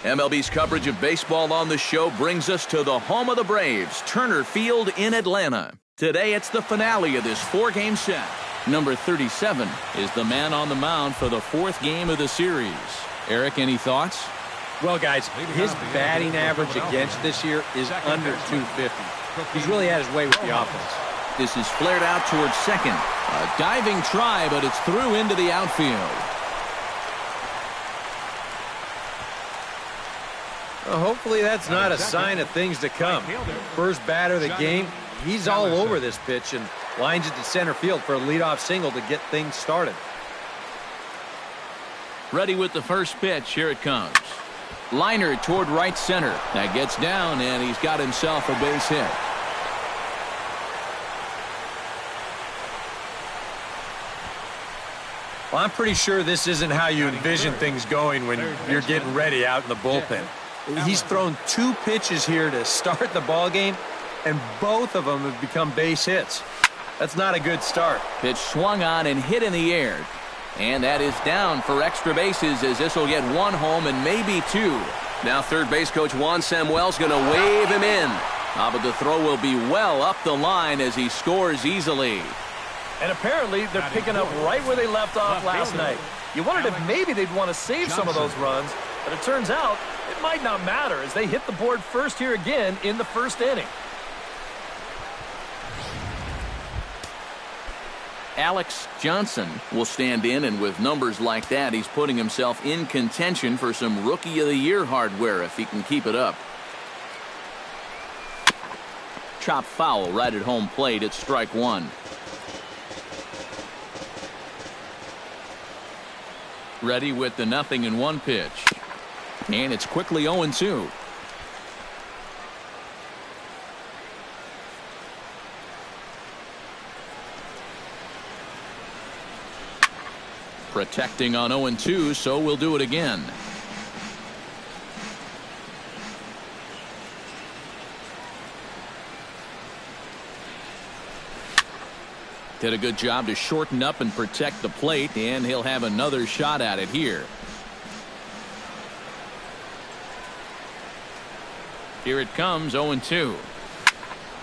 MLB's coverage of baseball on the show brings us to the home of the Braves, Turner Field in Atlanta. Today, it's the finale of this four-game set. Number 37 is the man on the mound for the fourth game of the series. Eric, any thoughts? Well, guys, his batting average against this year is under 250. He's really had his way with the offense. This is flared out towards second. A diving try, but it's through into the outfield. Well, hopefully that's not a sign of things to come. First batter of the game, he's all over this pitch and lines it to center field for a leadoff single to get things started. Ready with the first pitch. Here it comes. Liner toward right center. That gets down, and he's got himself a base hit. Well, I'm pretty sure this isn't how you envision things going when you're getting ready out in the bullpen. He's thrown two pitches here to start the ball game, and both of them have become base hits. That's not a good start. Pitch swung on and hit in the air. And that is down for extra bases, as this will get one home and maybe two. Now third base coach Juan Samuel's going to wave him in. But the throw will be well up the line as he scores easily. And apparently they're picking up right where they left off last night. You wondered if maybe they'd want to save some of those runs, but it turns out it might not matter as they hit the board first here again in the first inning. Alex Johnson will stand in, and with numbers like that, he's putting himself in contention for some Rookie of the Year hardware if he can keep it up. Chop foul right at home plate. It's strike one. Ready with the 0-1 pitch. And it's quickly 0-2. Protecting on 0-2, so we'll do it again. Did a good job to shorten up and protect the plate, and he'll have another shot at it here. Here it comes, 0-2.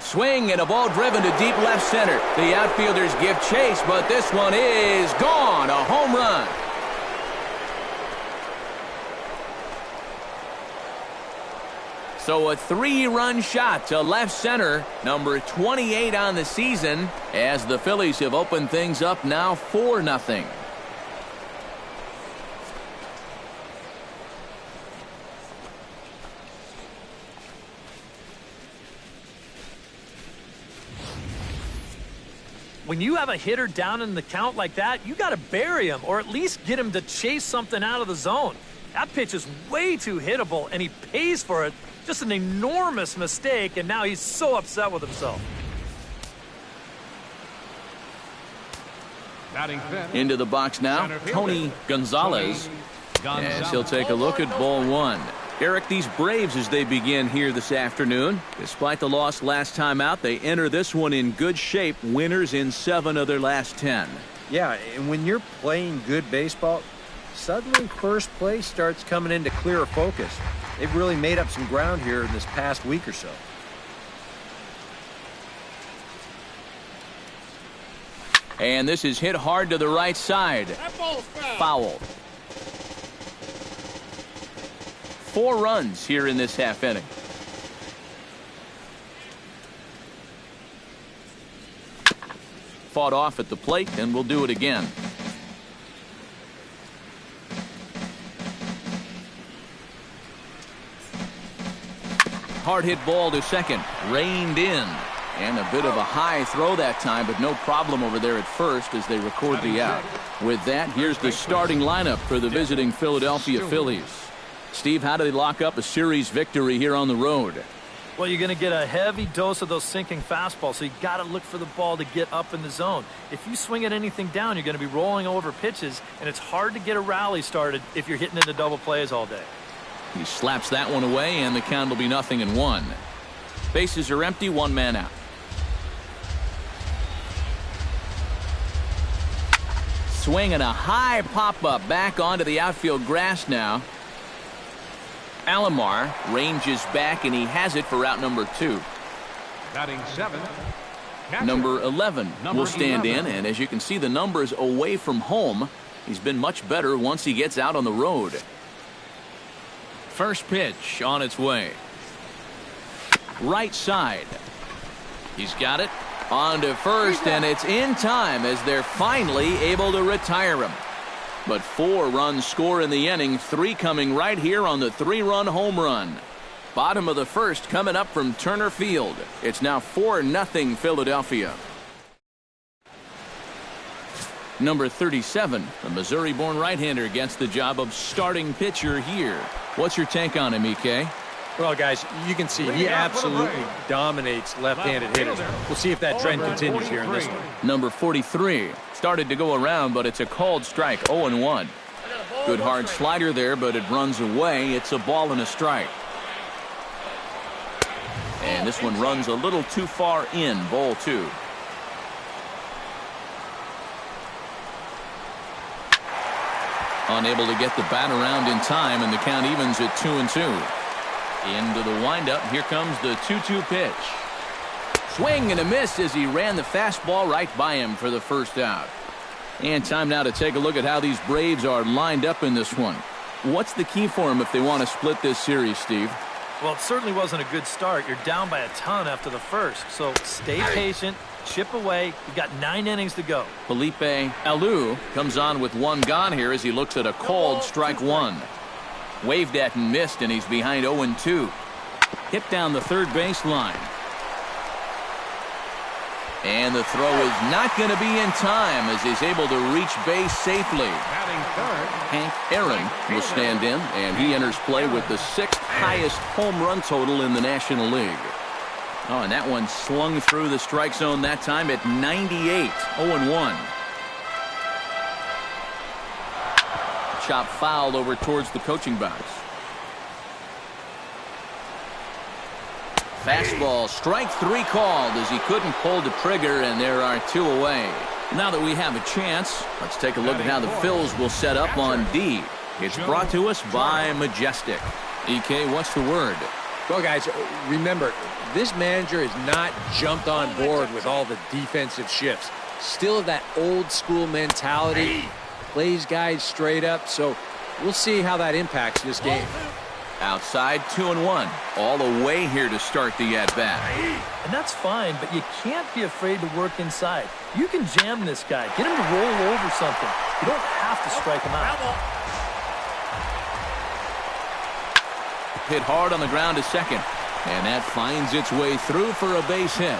Swing and a ball driven to deep left center. The outfielders give chase, but this one is gone. A home run. So a 3-run shot to left center, number 28 on the season, as the Phillies have opened things up now 4-0. When you have a hitter down in the count like that, you got to bury him or at least get him to chase something out of the zone. That pitch is way too hittable, and he pays for it. Just an enormous mistake, and now he's so upset with himself. Into the box now, Tony Gonzalez, as he'll take a look at ball one. Eric, these Braves, as they begin here this afternoon, despite the loss last time out, they enter this one in good shape, winners in 7 of their last 10. Yeah, and when you're playing good baseball, suddenly first place starts coming into clearer focus. They've really made up some ground here in this past week or so. And this is hit hard to the right side. Foul. 4 runs here in this half inning. Fought off at the plate, and we'll do it again. Hard hit ball to second, reined in, and a bit of a high throw that time, but no problem over there at first as they record the out. With that, here's the starting lineup for the visiting Philadelphia Phillies. Steve, how do they lock up a series victory here on the road? Well, you're going to get a heavy dose of those sinking fastballs, so you got to look for the ball to get up in the zone. If you swing at anything down, you're going to be rolling over pitches, and it's hard to get a rally started if you're hitting into double plays all day. He slaps that one away, and the count will be 0-1. Bases are empty, 1 man out. Swing and a high pop-up back onto the outfield grass now. Alomar ranges back, and he has it for out number 2. Batting 7. Number 11 will stand in, and as you can see, the numbers away from home, he's been much better once he gets out on the road. First pitch on its way. Right side. He's got it. On to first, and it's in time as they're finally able to retire him. But 4 runs score in the inning, 3 coming right here on the 3-run home run. Bottom of the first coming up from Turner Field. It's now 4-0 Philadelphia. Number 37, a Missouri-born right-hander, gets the job of starting pitcher here. What's your take on him, EK? Well, guys, you can see he absolutely dominates left-handed hitters. We'll see if that trend continues here in this one. Number 43 started to go around, but it's a called strike, 0-1. Good hard slider there, but it runs away. It's a ball and a strike. And this one runs a little too far in, ball 2. Unable to get the bat around in time, and the count evens at 2-2. Into the windup, here comes the 2-2 pitch. Swing and a miss as he ran the fastball right by him for the first out. And time now to take a look at how these Braves are lined up in this one. What's the key for them if they want to split this series, Steve? Well, it certainly wasn't a good start. You're down by a ton after the first. So stay patient, chip away. You've got 9 innings to go. Felipe Alou comes on with 1 gone here as he looks at a called strike 1. Waved at and missed, and he's behind 0-2. Hit down the third baseline. And the throw is not going to be in time as he's able to reach base safely. Hank Aaron will stand in, and he enters play with the 6th highest home run total in the National League. Oh, and that one slung through the strike zone that time at 98, 0-1. Chop fouled over towards the coaching box. Fastball, strike 3 called as he couldn't pull the trigger, and there are 2 away. Now that we have a chance, let's take a look at how the Phils will set up on D. It's brought to us by Majestic. EK, what's the word? Well, guys, remember, this manager has not jumped on board with all the defensive shifts. Still that old school mentality, plays guys straight up, so we'll see how that impacts this game. Outside, 2-1. All the way here to start the at-bat. And that's fine, but you can't be afraid to work inside. You can jam this guy. Get him to roll over something. You don't have to strike him out. Hit hard on the ground to second. And that finds its way through for a base hit.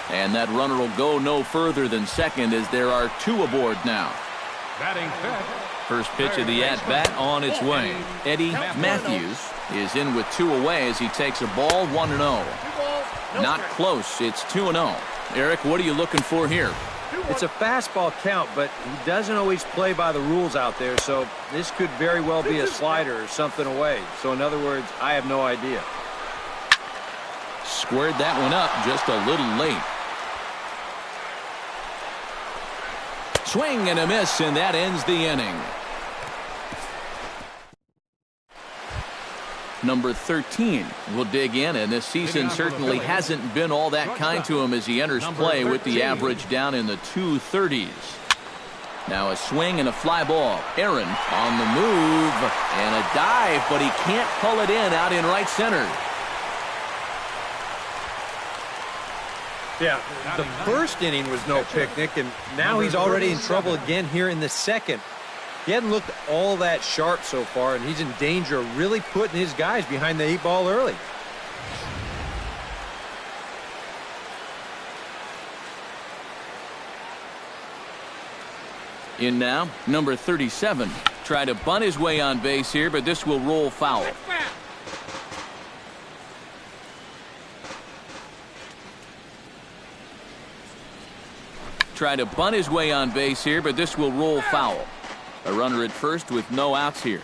And that runner will go no further than second as there are 2 aboard now. Batting fifth. First pitch of the at-bat on its way. Eddie Matthews is in with 2 away as he takes a ball, 1-0. Not close. It's 2-0. Eric, what are you looking for here? It's a fastball count, but he doesn't always play by the rules out there, so this could very well be a slider or something away. So in other words, I have no idea. Squared that one up just a little late. Swing and a miss, and that ends the inning. Number 13 will dig in, and this season certainly hasn't been all that kind to him as he enters play with the average down in the 230s. Now a swing and a fly ball. Aaron on the move, and a dive, but he can't pull it in out in right center. Yeah, the first inning was no picnic, and now he's already in trouble again here in the second. He hadn't looked all that sharp so far, and he's in danger of really putting his guys behind the 8 ball early. In now, number 37. Try to bunt his way on base here, but this will roll foul. Try to bunt his way on base here, but this will roll foul. A runner at first with no outs here.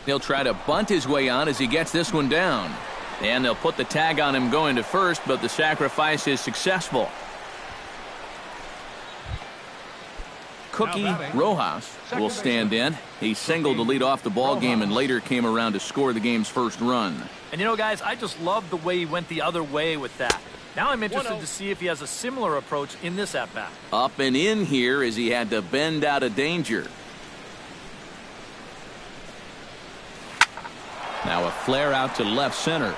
He'll try to bunt his way on as he gets this one down. And they'll put the tag on him going to first, but the sacrifice is successful. Cookie Rojas will stand in. He singled to lead off the ball game and later came around to score the game's first run. And, you know, guys, I just love the way he went the other way with that. Now I'm interested to see if he has a similar approach in this at-bat. Up and in here as he had to bend out of danger. Now a flare out to left center.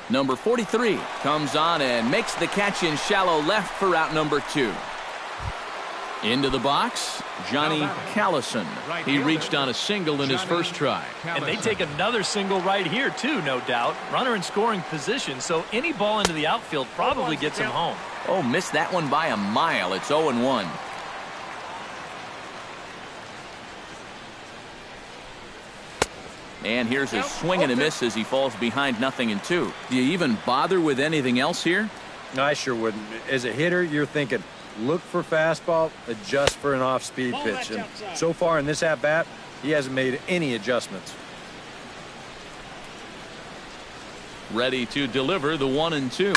Number 43 comes on and makes the catch in shallow left for out number 2. Into the box, Johnny Callison. He reached on a single in his first try. And they take another single right here, too, no doubt. Runner in scoring position, so any ball into the outfield probably gets him home. Oh, missed that one by a mile. It's 0-1. And here's a swing and a miss as he falls behind 0-2. Do you even bother with anything else here? No, I sure wouldn't. As a hitter, you're thinking, look for fastball, adjust for an off-speed pitch. And so far in this at-bat, he hasn't made any adjustments. Ready to deliver the 1-2.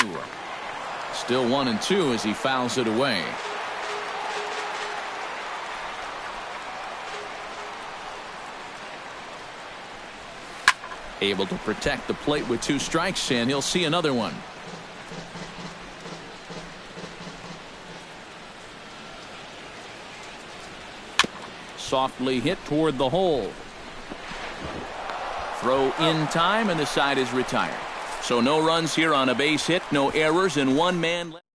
Still 1-2 as he fouls it away. Able to protect the plate with 2 strikes, and he'll see another one. Softly hit toward the hole. Throw in time, and the side is retired. So no runs here on a base hit, no errors, and 1 man left.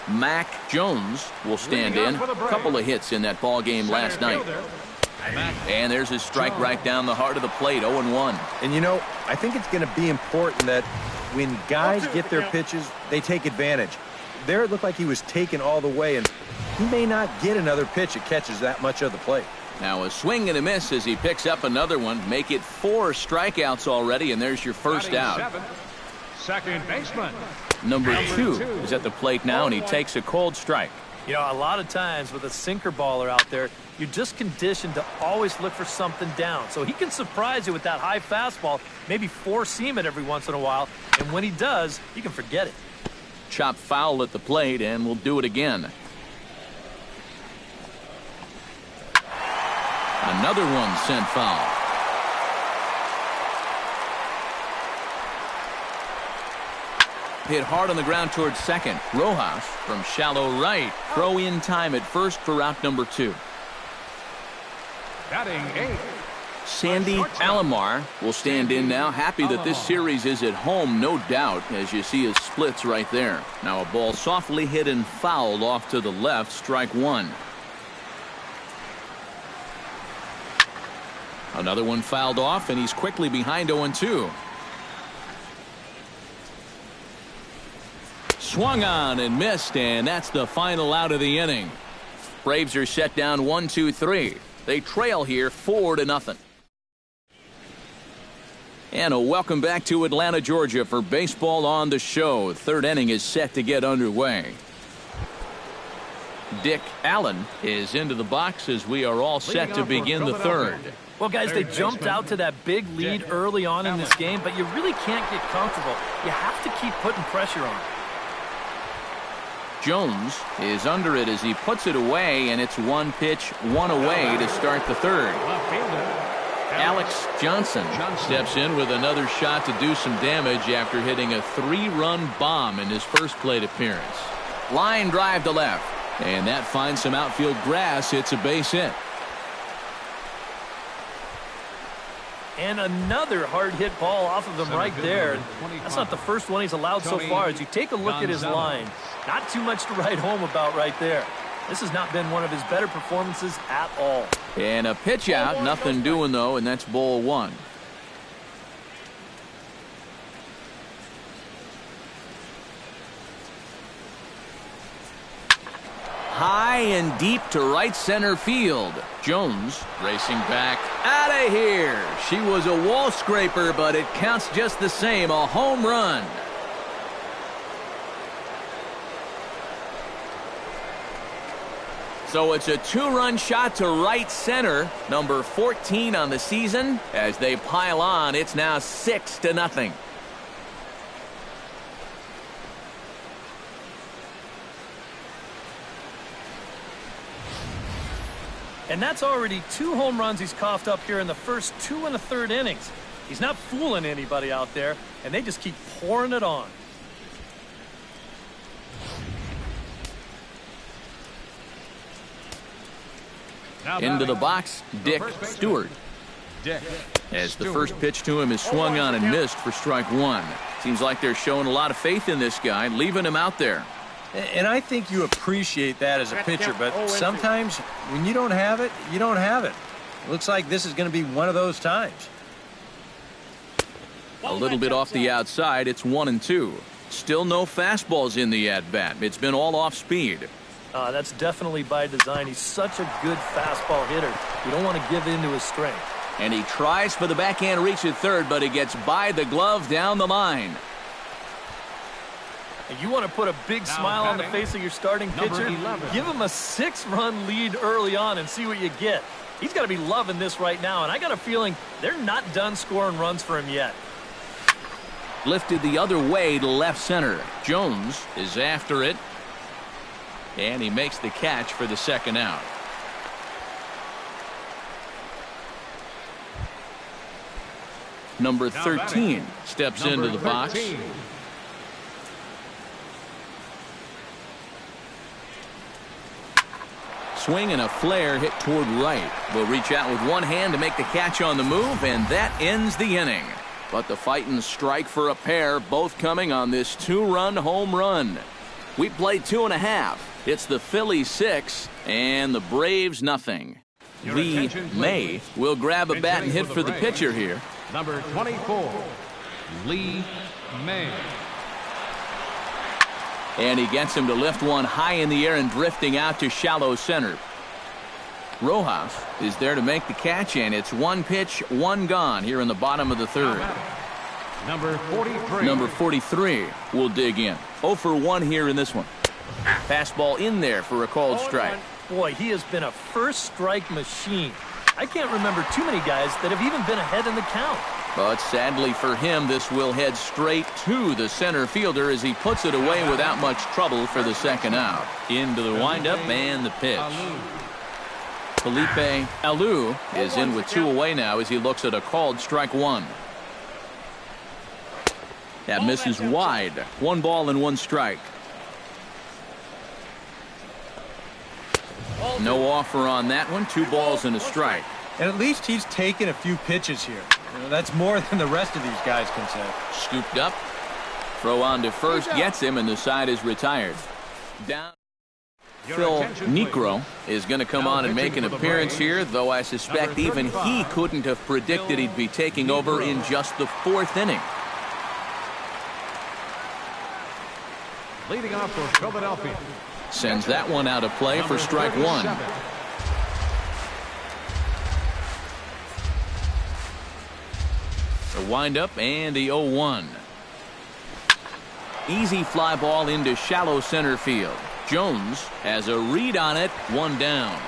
Mac Jones will stand in. A couple of hits in that ball game last night. And there's his strike right down the heart of the plate, 0-1. And, you know, I think it's going to be important that when guys get their pitches, they take advantage. There it looked like he was taken all the way, and he may not get another pitch that catches that much of the plate. Now a swing and a miss as he picks up another one. Make it 4 strikeouts already, and there's your first out. Second baseman. Number 2 is at the plate now, and he takes a cold strike. You know, a lot of times with a sinker baller out there, you're just conditioned to always look for something down. So he can surprise you with that high fastball, maybe 4-seam it every once in a while, and when he does, you can forget it. Chop foul at the plate, and we'll do it again. Another one sent foul. Hit hard on the ground towards second. Rojas from shallow right. Throw in time at first for out number 2. Batting 8. Sandy Alomar will stand in now. Happy that this series is at home, no doubt, as you see his splits right there. Now a ball softly hit and fouled off to the left, strike 1. Another one fouled off, and he's quickly behind 0-2. Swung on and missed, and that's the final out of the inning. Braves are set down 1-2-3. They trail here 4-0. And a welcome back to Atlanta, Georgia for Baseball on the Show. Third inning is set to get underway. Dick Allen is into the box as we are all set to begin the third. Well, guys, they jumped out to that big lead early on in this game, but you really can't get comfortable. You have to keep putting pressure on. Jones is under it as he puts it away, and it's 1 pitch, 1 away to start the third. Alex Johnson steps in with another shot to do some damage after hitting a 3-run bomb in his first plate appearance. Line drive to left, and that finds some outfield grass. Hits a base hit. And another hard hit ball off of him right there. That's not the first one he's allowed so far. As you take a look at his line, not too much to write home about right there. This has not been one of his better performances at all. And a pitch out, nothing doing though, and that's ball 1. High and deep to right center field. Jones racing back out of here. She was a wall scraper, but it counts just the same. A home run. So it's a 2-run shot to right center, number 14 on the season. As they pile on, it's now 6-0. And that's already 2 home runs he's coughed up here in the first 2 and a third innings. He's not fooling anybody out there, and they just keep pouring it on. Into the box, Dick Stewart. As the first pitch to him is swung on and missed for strike 1. Seems like they're showing a lot of faith in this guy, leaving him out there. And I think you appreciate that as a pitcher, but sometimes when you don't have it, you don't have it. Looks like this is going to be one of those times. A little bit off the outside, it's 1-2. Still no fastballs in the at-bat. It's been all off speed. That's definitely by design. He's such a good fastball hitter. You don't want to give in to his strength. And he tries for the backhand reach at third, but he gets by the glove down the line. And you want to put a big smile on the face of your starting pitcher? Give him a 6-run lead early on and see what you get. He's got to be loving this right now, and I got a feeling they're not done scoring runs for him yet. Lifted the other way to left center. Jones is after it. And he makes the catch for the second out. Number 13 steps into the box. Swing and a flare hit toward right. Will reach out with one hand to make the catch on the move, and that ends the inning. But the Fightins strike for a pair, both coming on this 2-run home run. We played 2.5. It's the Phillies 6 and the Braves nothing. Lee May will grab a bat and hit for the pitcher here. Number 24, Lee May. And he gets him to lift one high in the air and drifting out to shallow center. Rojas is there to make the catch, and it's 1 pitch, 1 gone here in the bottom of the third. Number 43. Number 43 will dig in. 0 for 1 here in this one. Fastball in there for a called strike. Boy, he has been a first strike machine. I can't remember too many guys that have even been ahead in the count. But sadly for him, this will head straight to the center fielder as he puts it away without much trouble for the second out. Into the windup and the pitch. Felipe Alou is in with 2 away now as he looks at a called strike 1. That misses wide. 1 ball and 1 strike. No offer on that one. 2 balls and a strike. And at least he's taken a few pitches here. That's more than the rest of these guys can say. Scooped up. Throw on to first. Gets him, and the side is retired. Down. Phil Niekro is going to come on and make an appearance here, though I suspect even he couldn't have predicted he'd be taking over in just the 4th inning. Leading off for Philadelphia. Sends that one out of play for strike 1. The windup and the 0-1. Easy fly ball into shallow center field. Jones has a read on it. 1 down.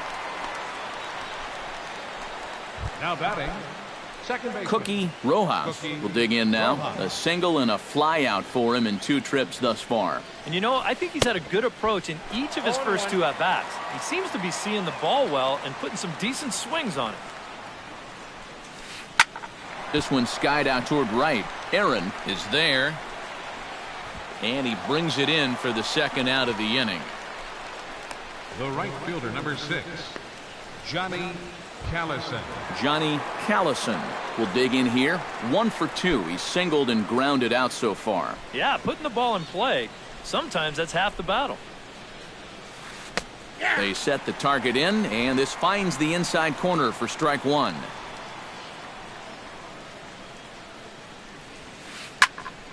Now batting, second baseman. Cookie Rojas will dig in now. A single and a fly out for him in 2 trips thus far. And you know, I think he's had a good approach in each of his first 2 at-bats. He seems to be seeing the ball well and putting some decent swings on it. This one skied out toward right. Aaron is there. And he brings it in for the second out of the inning. The right fielder, number 6, Johnny Callison. Johnny Callison will dig in here. 1 for 2. He's singled and grounded out so far. Yeah, putting the ball in play, sometimes that's half the battle. They set the target in, and this finds the inside corner for strike 1.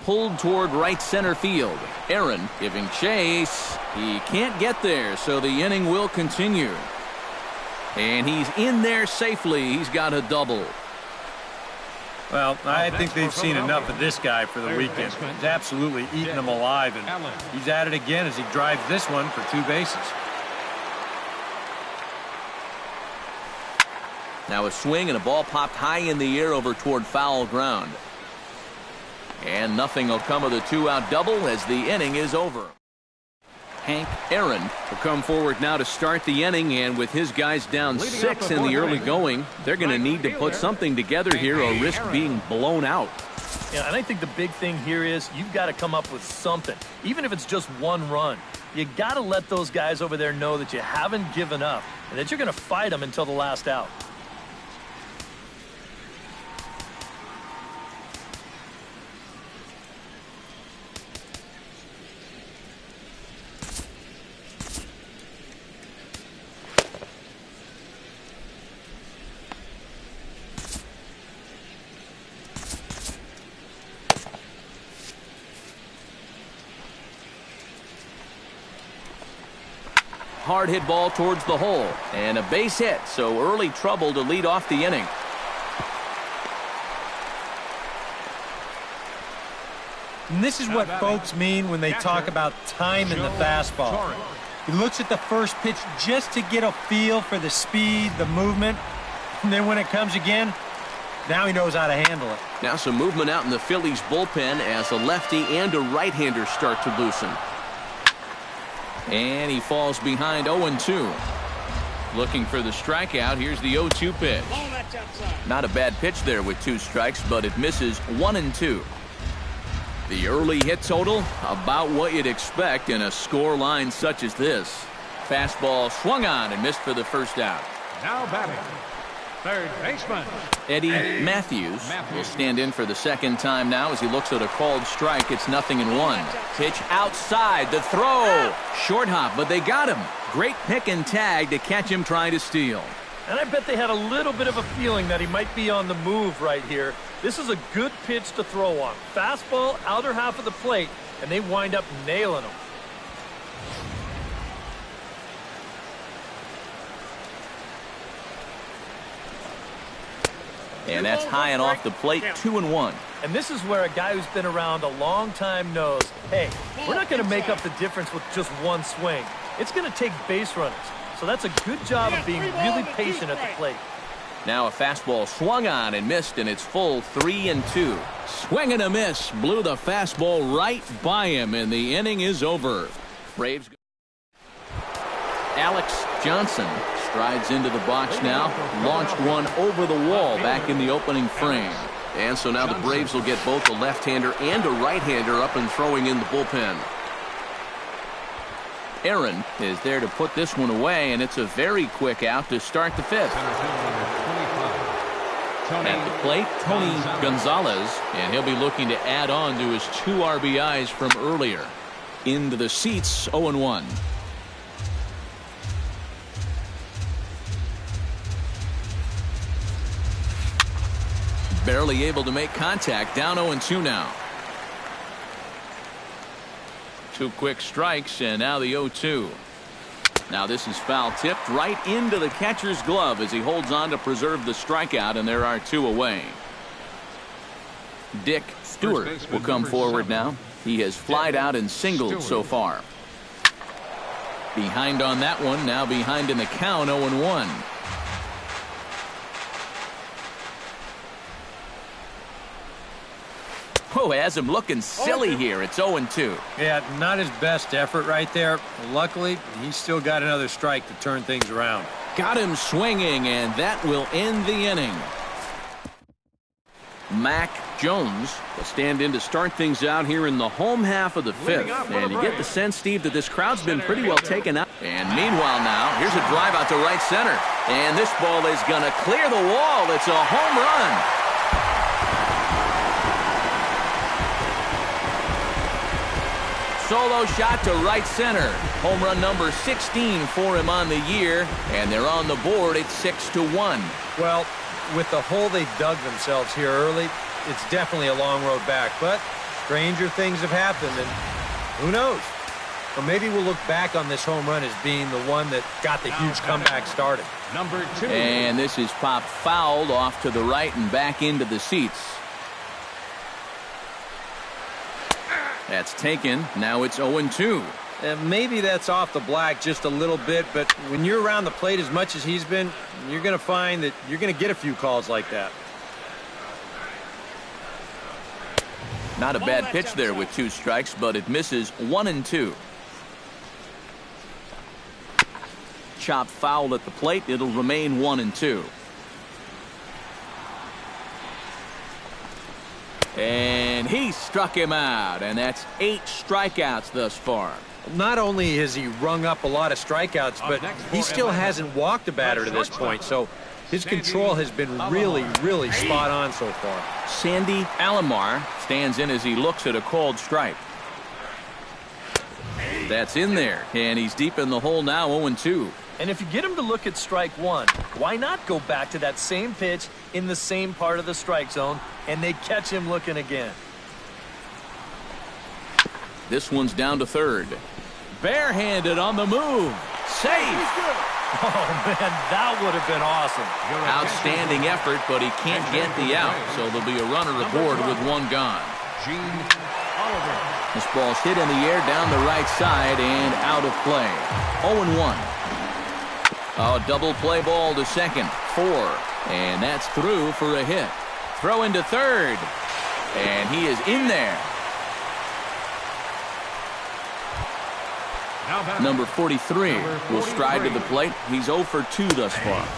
Pulled toward right center field. Aaron giving chase. He can't get there, so the inning will continue. And he's in there safely. He's got a double. Well, I think they've seen enough of this guy for the weekend. He's absolutely eating them alive, and he's at it again as he drives this one for 2 bases. Now a swing and a ball popped high in the air over toward foul ground. And nothing will come of the 2-out double as the inning is over. Hank Aaron will come forward now to start the inning, and with his guys down 6 in the early going, they're going to need to put something together here or risk being blown out. Yeah, and I think the big thing here is you've got to come up with something, even if it's just one run. You got to let those guys over there know that you haven't given up and that you're going to fight them until the last out. Hard hit ball towards the hole, and a base hit, so early trouble to lead off the inning. And this is what folks mean when they talk about time in the fastball. He looks at the first pitch just to get a feel for the speed, the movement, and then when it comes again, now he knows how to handle it. Now some movement out in the Phillies bullpen as a lefty and a right-hander start to loosen. And he falls behind 0-2. Looking for the strikeout. Here's the 0-2 pitch. Not a bad pitch there with 2 strikes, but it misses 1-2. The early hit total, about what you'd expect in a score line such as this. Fastball swung on and missed for the first out. Now batting, third baseman Eddie Matthews will stand in for the second time now as he looks at a called strike. It's 0-1. Pitch outside, the throw. Short hop, but they got him. Great pick and tag to catch him trying to steal. And I bet they had a little bit of a feeling that he might be on the move right here. This is a good pitch to throw on. Fastball, outer half of the plate, and they wind up nailing him. And that's high and off the plate, 2-1. And this is where a guy who's been around a long time knows, hey, we're not going to make up the difference with just one swing. It's going to take base runners. So that's a good job of being really patient at the plate. Now a fastball swung on and missed, and it's full 3-2. Swing and a miss. Blew the fastball right by him, and the inning is over. Braves. Alex Johnson strides into the box now. Launched one over the wall back in the opening frame. And so now the Braves will get both a left-hander and a right-hander up and throwing in the bullpen. Aaron is there to put this one away, and it's a very quick out to start the 5th. At the plate, Tony Gonzalez, and he'll be looking to add on to his 2 RBIs from earlier. Into the seats, 0-1. Barely able to make contact, down 0-2 now. 2 quick strikes, and now the 0-2. Now this is foul tipped right into the catcher's glove as he holds on to preserve the strikeout, and there are 2 away. Dick Stewart will come forward now. He has flied out and singled so far. Behind on that one, now behind in the count, 0-1. Oh, has him looking silly here. It's 0-2. Yeah, not his best effort right there. Luckily, he's still got another strike to turn things around. Got him swinging, and that will end the inning. Mac Jones will stand in to start things out here in the home half of the 5th. And you get the sense, Steve, that this crowd's been pretty well taken out. And meanwhile now, here's a drive out to right center. And this ball is going to clear the wall. It's a home run. Solo shot to right center. Home run number 16 for him on the year. And they're on the board at 6-1. Well, with the hole they dug themselves here early, it's definitely a long road back. But stranger things have happened, and who knows? Or maybe we'll look back on this home run as being the one that got the huge comeback started. Number 2. And this is popped fouled off to the right and back into the seats. That's taken. Now it's 0-2. Maybe that's off the black just a little bit, but when you're around the plate as much as he's been, you're going to find that you're going to get a few calls like that. Not a bad pitch there with 2 strikes, but it misses 1-2. chop foul at the plate. It'll remain 1-2. And he struck him out, and that's 8 strikeouts thus far. Not only has he rung up a lot of strikeouts, but he still hasn't walked a batter to this point, so his control has been really, really spot on so far. Sandy Alomar stands in as he looks at a called strike. That's in there, and he's deep in the hole now, 0-2. And if you get him to look at strike one, why not go back to that same pitch in the same part of the strike zone, and they catch him looking again. This one's down to third. Barehanded on the move. Safe. Oh, man, that would have been awesome. Outstanding effort, but he can't get the out, so there'll be a runner aboard with one gone. This ball's hit in the air down the right side and out of play. 0-1. A double play ball to second. 4. And that's through for a hit. Throw into third. And he is in there. Number 43 will stride to the plate. He's 0 for 2 thus far.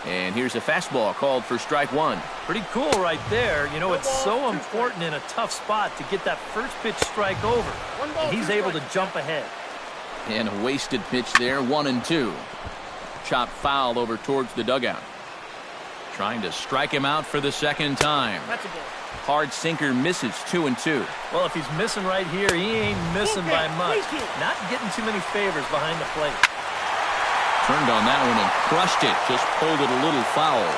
And here's a fastball called for strike one. Pretty cool right there. You know, it's so important in a tough spot to get that first pitch strike over. And he's able to jump ahead. And a wasted pitch there, 1-2. Chop foul over towards the dugout. Trying to strike him out for the second time. That's a ball. Hard sinker misses, 2-2. Well, if he's missing right here, he ain't missing by much. Not getting too many favors behind the plate. Turned on that one and crushed it. Just pulled it a little foul.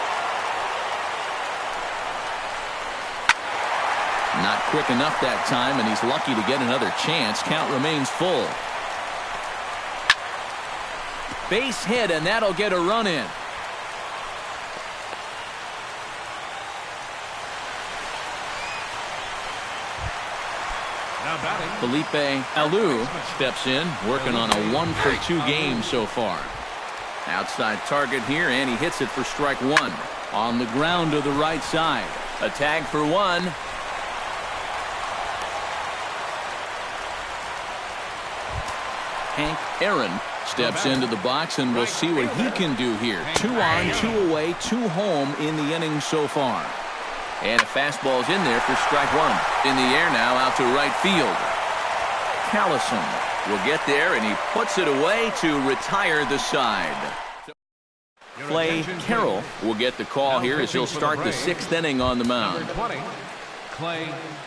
Not quick enough that time, and he's lucky to get another chance. Count remains full. Base hit, and that'll get a run in. Felipe Alou steps in, working on a 1 for 2 game so far. Outside target here, and he hits it for strike one. On the ground to the right side. A tag for 1. Hank Aaron steps into the box, and we'll see what he can do here. 2 on, 2 away, 2 home in the inning so far. And a fastball's in there for strike one. In the air now, out to right field. Callison will get there, and he puts it away to retire the side. Clay Carroll will get the call here as he'll start the 6th inning on the mound.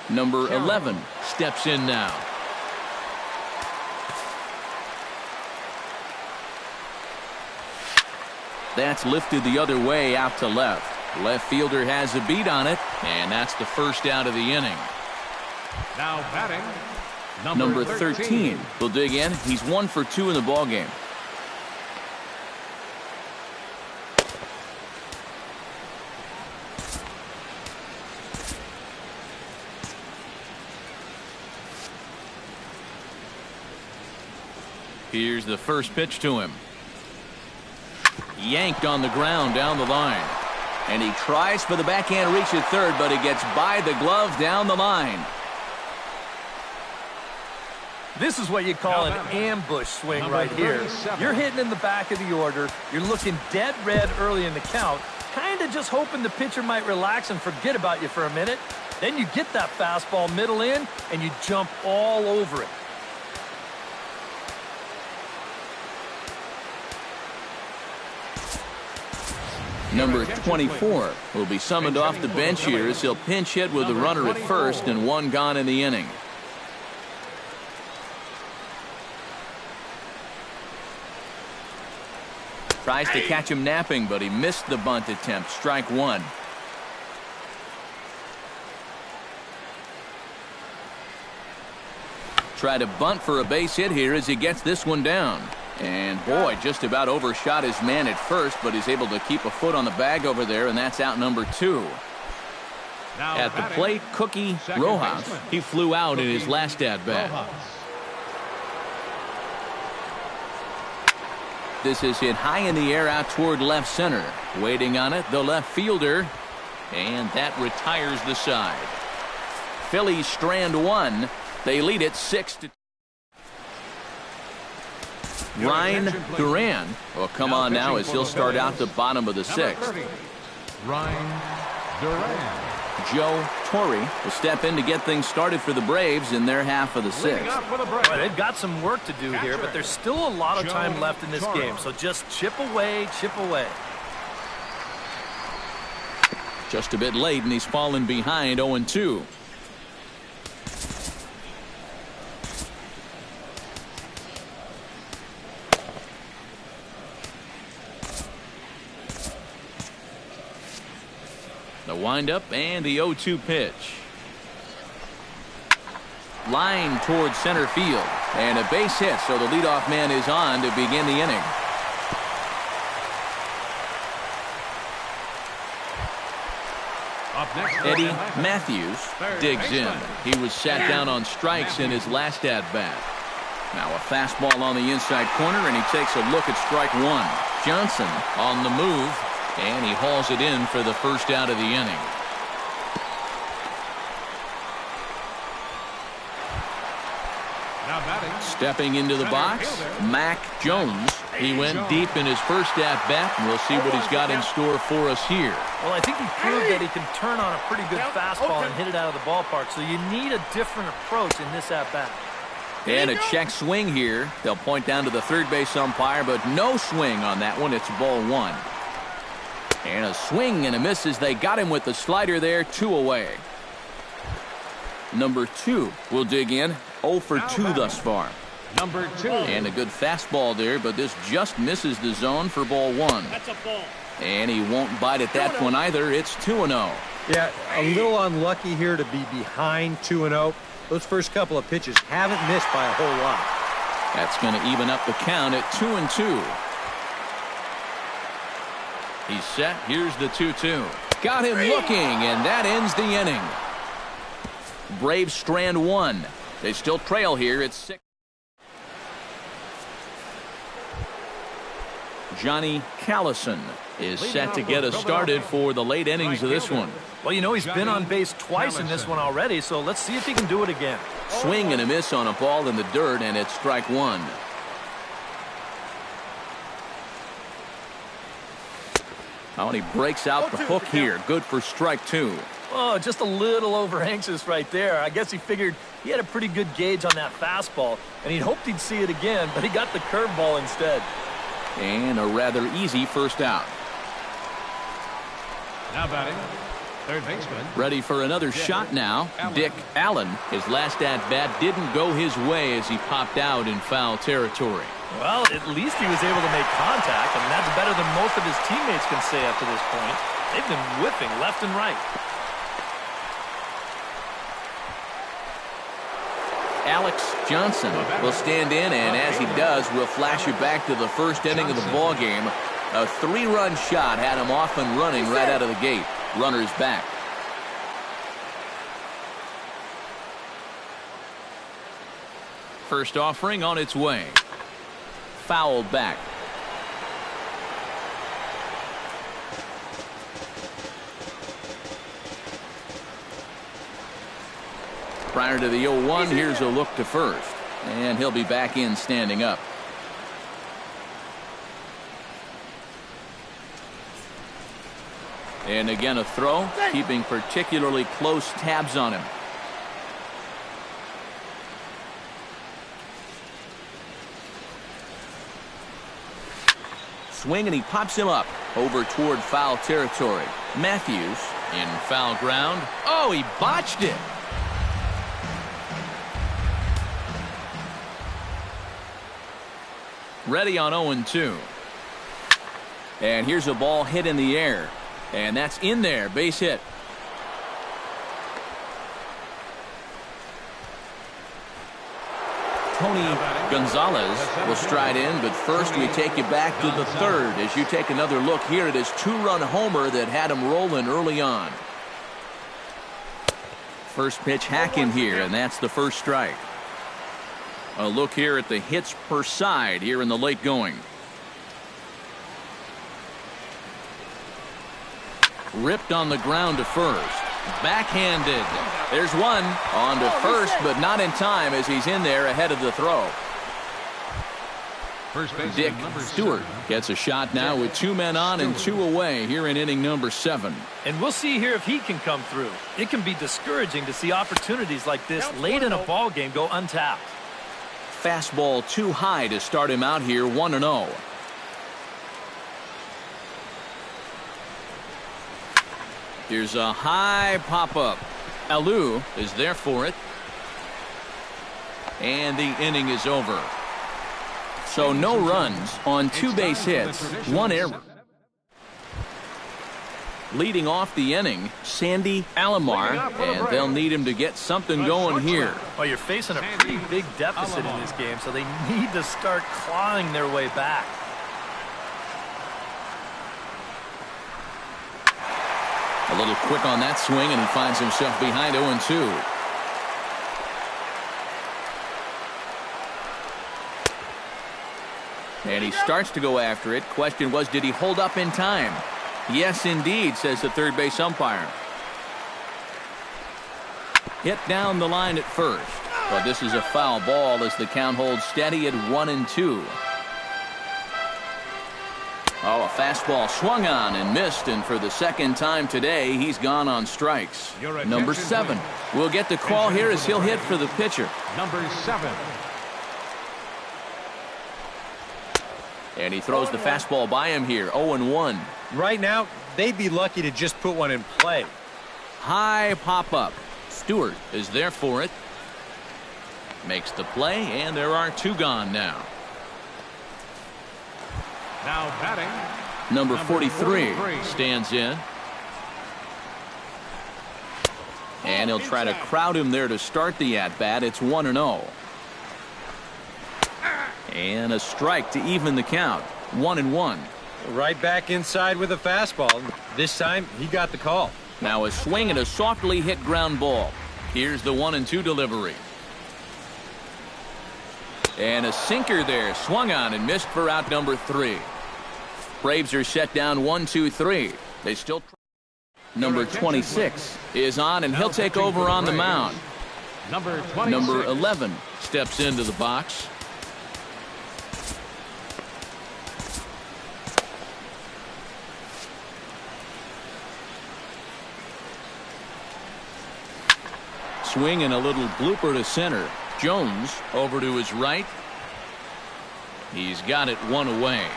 Number 11 steps in now. That's lifted the other way out to left. Left fielder has a beat on it, and that's the first out of the inning. Now batting, number 13 will dig in. He's 1 for 2 in the ball game. Here's the first pitch to him. Yanked on the ground down the line. And he tries for the backhand reach at third, but he gets by the glove down the line. This is what you call an ambush swing right here. You're hitting in the back of the order. You're looking dead red early in the count. Kind of just hoping the pitcher might relax and forget about you for a minute. Then you get that fastball middle in, and you jump all over it. Number 24 will be summoned off the bench here as he'll pinch hit with the runner at first and 1 gone in the inning. Tries to catch him napping, but he missed the bunt attempt. Strike one. Try to bunt for a base hit here as he gets this one down. And boy, just about overshot his man at first, but he's able to keep a foot on the bag over there, and that's out number 2. At the plate, Cookie Rojas. He flew out in his last at-bat. This is hit high in the air out toward left center. Waiting on it, the left fielder, and that retires the side. Phillies strand 1. They lead it 6-2. Ryan Duran will come on now as he'll start out the bottom of the sixth. Ryan Duran. Joe Torre will step in to get things started for the Braves in their half of the sixth. Well, they've got some work to do here, but there's still a lot of time left in this game, so just chip away, chip away. Just a bit late, and he's fallen behind 0-2. The windup and the 0-2 pitch. Line towards center field. And a base hit, so the leadoff man is on to begin the inning. Up next, Eddie Matthews digs in. He was sat down on strikes in his last at-bat. Now a fastball on the inside corner, and he takes a look at strike one. Johnson on the move. And he hauls it in for the first out of the inning. now batting. Stepping into the box, Mac Jones. He went deep in his first at-bat, and we'll see what he's got in store for us here. Well, I think he proved that he can turn on a pretty good fastball and hit it out of the ballpark, so you need a different approach in this at-bat. And a check swing here. They'll point down to the third base umpire, but no swing on that one. It's ball one. And a swing and a miss as they got him with the slider there, 2 away. Number 2 will dig in, 0 for 2 thus far. Number 2. And a good fastball there, but this just misses the zone for ball one. That's a ball. And he won't bite at that one either. It's 2-0. Yeah, a little unlucky here to be behind 2-0. Those first couple of pitches haven't missed by a whole lot. That's going to even up the count at 2-2. He's set. Here's the 2-2. Got him looking, and that ends the inning. Braves strand 1. They still trail here at 6. Johnny Callison is set to get us started for the late innings of this one. Well, you know, he's been on base twice in this one already, so let's see if he can do it again. Swing and a miss on a ball in the dirt, and it's strike one. Oh, and he breaks out the hook here. Good for strike two. Oh, just a little over anxious right there. I guess he figured he had a pretty good gauge on that fastball, and he'd hoped he'd see it again, but he got the curveball instead. And a rather easy first out. Now batting, third baseman. Ready for another shot now. Dick Allen. His last at-bat didn't go his way as he popped out in foul territory. Well, at least he was able to make contact. I mean, that's better than most of his teammates can say up to this point. They've been whipping left and right. Alex Johnson will stand in, and as he does, we'll flash you back to the first inning of the ball game. A 3-run shot had him off and running right out of the gate. Runners back. First offering on its way. Fouled back. Prior to the 0-1, here's a look to first. And he'll be back in standing up. And again a throw, keeping particularly close tabs on him. Swing, and he pops him up over toward foul territory. Matthews in foul ground. Oh, he botched it. Ready on 0-2. And here's a ball hit in the air. And that's in there. Base hit. Tony Gonzalez will stride in, but first we take you back to the third as you take another look here at his 2-run homer that had him rolling early on. First pitch hack in here, and that's the first strike. A look here at the hits per side here in the late going. Ripped on the ground to first. Backhanded. There's one. On to first, but not in time as he's in there ahead of the throw. First baseman, Dick number Stewart 7. gets a shot now with 2 men on and 2 away here in inning number 7. And we'll see here if he can come through. It can be discouraging to see opportunities like this late in a ball game go untapped. Fastball too high to start him out here, 1-0. Here's a high pop-up. Alou is there for it. And the inning is over. So no runs on 2 base hits, 1 error. Leading off the inning, Sandy Alomar, and they'll need him to get something going here. Well, you're facing a pretty big deficit in this game, so they need to start clawing their way back. A little quick on that swing, and he finds himself behind 0-2. And he starts to go after it. Question was, did he hold up in time? Yes, indeed, says the third base umpire. Hit down the line at first. But this is a foul ball as the count holds steady at 1-2. Oh, a fastball swung on and missed, and for the second time today, he's gone on strikes. Number 7 will get the call here as he'll hit for the pitcher. Number 7. And he throws the fastball by him here, 0-1. Right now, they'd be lucky to just put one in play. High pop-up. Stewart is there for it. Makes the play, and there are 2 gone now. Now batting. Number 43 stands in. And he'll try to crowd him there to start the at-bat. It's 1-0. And a strike to even the count. 1-1. Right back inside with a fastball. This time, he got the call. Now a swing and a softly hit ground ball. Here's the 1-2 delivery. And a sinker there. Swung on and missed for out number 3. Braves are set down 1-2-3. They still. Number 26 is on, and he'll take over on the mound. Number 11 steps into the box. Swing and a little blooper to center. Jones over to his right. He's got it 1 away.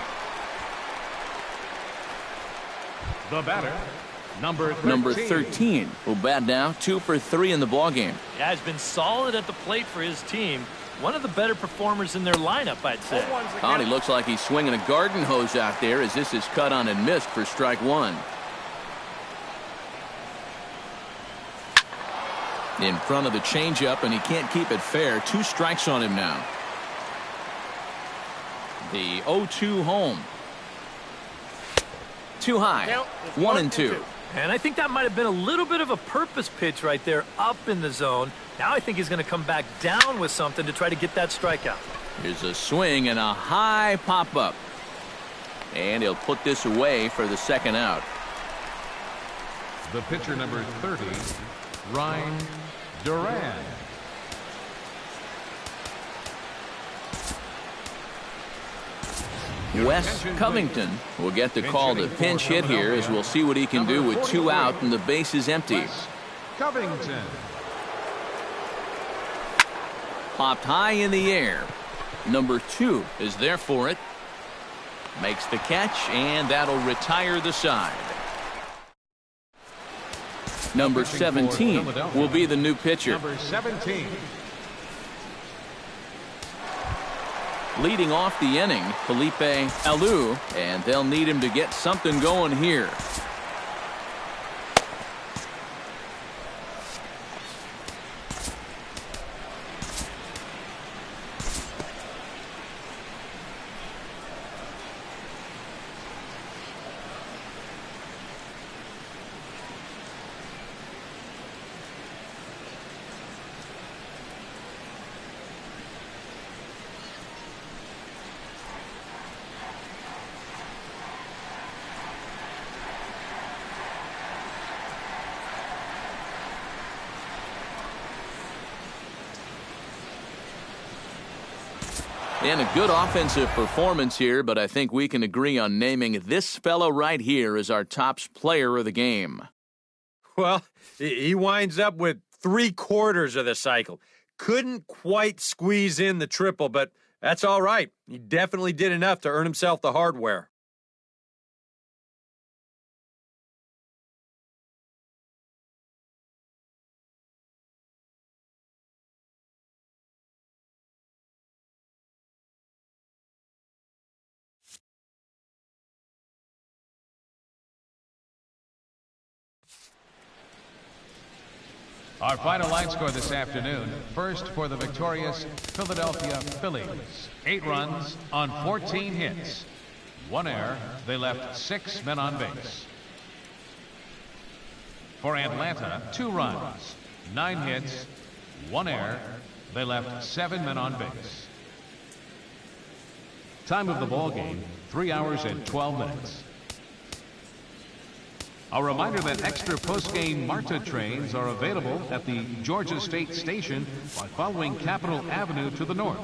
The batter, number 13 will bat now, 2 for 3 in the ballgame. Yeah, he's been solid at the plate for his team. One of the better performers in their lineup, I'd say. Oh, he looks like he's swinging a garden hose out there as this is cut on and missed for strike 1. In front of the changeup, and he can't keep it fair. 2 strikes on him now. The 0-2 home. Too high. 1-2. And I think that might have been a little bit of a purpose pitch right there up in the zone. Now I think he's going to come back down with something to try to get that strikeout. Here's a swing and a high pop-up. And he'll put this away for the second out. The pitcher, number 30, Ryan Duran. Wes Covington will get the call to pinch hit here, as we'll see what he can do with 2 out and the base is empty. Wes Covington. Popped high in the air. Number 2 is there for it. Makes the catch, and that'll retire the side. Number 17 will be the new pitcher. Number 17. Leading off the inning, Felipe Alou, and they'll need him to get something going here. And a good offensive performance here, but I think we can agree on naming this fellow right here as our top player of the game. Well, he winds up with 3/4 of the cycle. Couldn't quite squeeze in the triple, but that's all right. He definitely did enough to earn himself the hardware. Our final line score this afternoon. First for the victorious Philadelphia Phillies. 8 runs on 14 hits. 1 error. They left 6 men on base. For Atlanta, 2 runs, 9 hits, 1 error. They left 7 men on base. Time of the ball game, 3 hours and 12 minutes. A reminder that extra post-game MARTA trains are available at the Georgia State Station by following Capitol Avenue to the north.